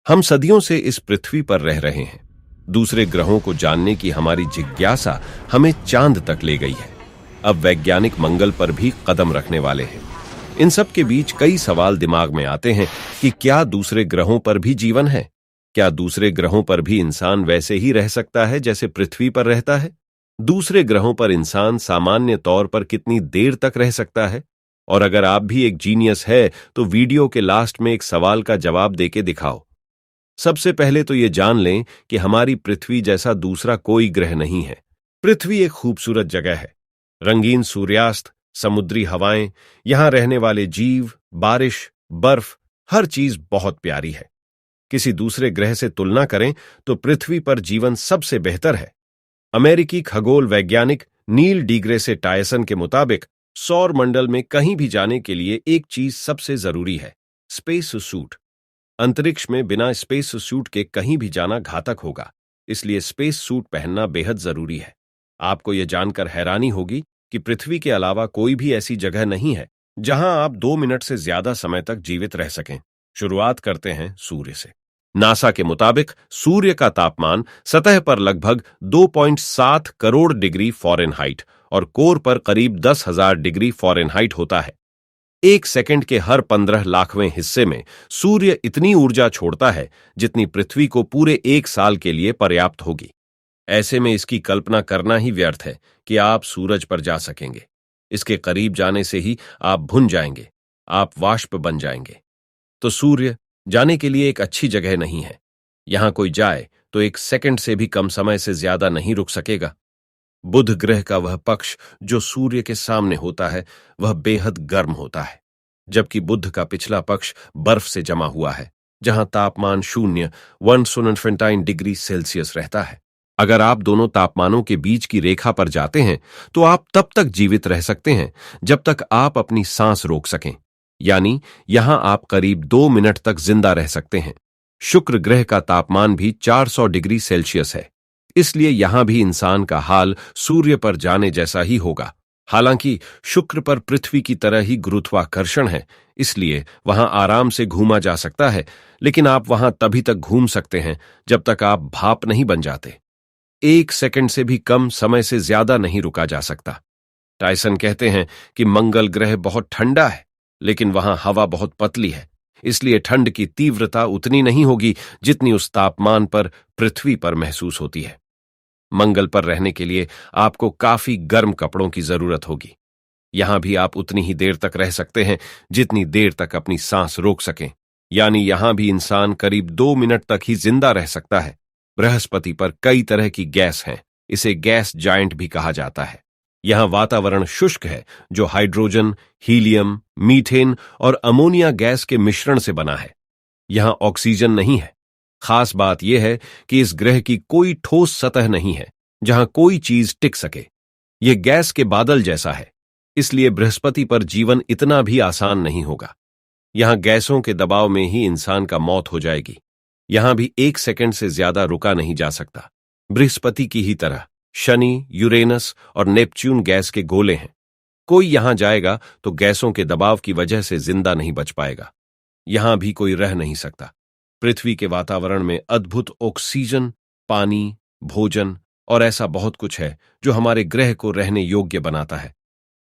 हम सदियों से इस पृथ्वी पर रह रहे हैं। दूसरे ग्रहों को जानने की हमारी जिज्ञासा हमें चांद तक ले गई है। अब वैज्ञानिक मंगल पर भी कदम रखने वाले हैं। इन सब के बीच कई सवाल दिमाग में आते हैं कि क्या दूसरे ग्रहों पर भी जीवन है? क्या दूसरे ग्रहों पर भी इंसान वैसे ही रह सकता है जैसे पृथ्वी पर रहता है? दूसरे ग्रहों पर इंसान सामान्य तौर पर कितनी देर तक रह सकता है? और अगर आप भी एक जीनियस है तो वीडियो के लास्ट में एक सवाल का जवाब देके दिखाओ। सबसे पहले तो ये जान लें कि हमारी पृथ्वी जैसा दूसरा कोई ग्रह नहीं है। पृथ्वी एक खूबसूरत जगह है। रंगीन सूर्यास्त, समुद्री हवाएं, यहां रहने वाले जीव, बारिश, बर्फ, हर चीज बहुत प्यारी है। किसी दूसरे ग्रह से तुलना करें तो पृथ्वी पर जीवन सबसे बेहतर है। अमेरिकी खगोल वैज्ञानिक नील डीग्रेसे टायसन के मुताबिक सौर मंडल में कहीं भी जाने के लिए एक चीज सबसे जरूरी है, स्पेस सूट। अंतरिक्ष में बिना स्पेस सूट के कहीं भी जाना घातक होगा, इसलिए स्पेस सूट पहनना बेहद जरूरी है। आपको यह जानकर हैरानी होगी कि पृथ्वी के अलावा कोई भी ऐसी जगह नहीं है जहां आप 2 मिनट से ज्यादा समय तक जीवित रह सकें। शुरुआत करते हैं सूर्य से। नासा के मुताबिक सूर्य का तापमान सतह पर लगभग 2.7 करोड़ डिग्री फ़ारेनहाइट और कोर पर करीब 10,000 डिग्री फ़ारेनहाइट होता है। एक सेकंड के हर 15 लाखवें हिस्से में सूर्य इतनी ऊर्जा छोड़ता है जितनी पृथ्वी को पूरे एक साल के लिए पर्याप्त होगी। ऐसे में इसकी कल्पना करना ही व्यर्थ है कि आप सूरज पर जा सकेंगे। इसके करीब जाने से ही आप भुन जाएंगे, आप वाष्प बन जाएंगे। तो सूर्य जाने के लिए एक अच्छी जगह नहीं है। यहां कोई जाए तो एक सेकंड से भी कम समय से ज्यादा नहीं रुक सकेगा। बुध ग्रह का वह पक्ष जो सूर्य के सामने होता है वह बेहद गर्म होता है, जबकि बुध का पिछला पक्ष बर्फ से जमा हुआ है, जहां तापमान 149 डिग्री सेल्सियस रहता है। अगर आप दोनों तापमानों के बीच की रेखा पर जाते हैं तो आप तब तक जीवित रह सकते हैं जब तक आप अपनी सांस रोक सकें, यानी यहां आप करीब 2 मिनट तक जिंदा रह सकते हैं। शुक्र ग्रह का तापमान भी 400 डिग्री सेल्सियस है, इसलिए यहां भी इंसान का हाल सूर्य पर जाने जैसा ही होगा। हालांकि शुक्र पर पृथ्वी की तरह ही गुरुत्वाकर्षण है, इसलिए वहां आराम से घूमा जा सकता है, लेकिन आप वहां तभी तक घूम सकते हैं जब तक आप भाप नहीं बन जाते। एक सेकंड से भी कम समय से ज्यादा नहीं रुका जा सकता। टायसन कहते हैं कि मंगल ग्रह बहुत ठंडा है, लेकिन वहां हवा बहुत पतली है, इसलिए ठंड की तीव्रता उतनी नहीं होगी जितनी उस तापमान पर पृथ्वी पर महसूस होती है। मंगल पर रहने के लिए आपको काफी गर्म कपड़ों की जरूरत होगी। यहां भी आप उतनी ही देर तक रह सकते हैं जितनी देर तक अपनी सांस रोक सकें, यानी यहां भी इंसान करीब 2 मिनट तक ही जिंदा रह सकता है। बृहस्पति पर कई तरह की गैस हैं, इसे गैस जायंट भी कहा जाता है। यहां वातावरण शुष्क है जो हाइड्रोजन, हीलियम, मीथेन और अमोनिया गैस के मिश्रण से बना है। यहां ऑक्सीजन नहीं है। खास बात यह है कि इस ग्रह की कोई ठोस सतह नहीं है जहां कोई चीज टिक सके। यह गैस के बादल जैसा है, इसलिए बृहस्पति पर जीवन इतना भी आसान नहीं होगा। यहां गैसों के दबाव में ही इंसान का मौत हो जाएगी। यहां भी एक सेकंड से ज्यादा रुका नहीं जा सकता। बृहस्पति की ही तरह शनि, यूरेनस और नेपच्यून गैस के गोले हैं। कोई यहां जाएगा तो गैसों के दबाव की वजह से जिंदा नहीं बच पाएगा। यहां भी कोई रह नहीं सकता। पृथ्वी के वातावरण में अद्भुत ऑक्सीजन, पानी, भोजन और ऐसा बहुत कुछ है जो हमारे ग्रह को रहने योग्य बनाता है।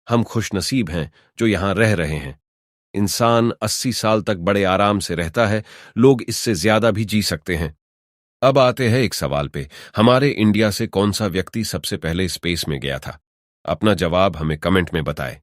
हम खुशनसीब हैं जो यहां रह रहे हैं। इंसान 80 साल तक बड़े आराम से रहता है, लोग इससे ज्यादा भी जी सकते हैं। अब आते हैं एक सवाल पे, हमारे इंडिया से कौन सा व्यक्ति सबसे पहले स्पेस में गया था? अपना जवाब हमें कमेंट में बताएं।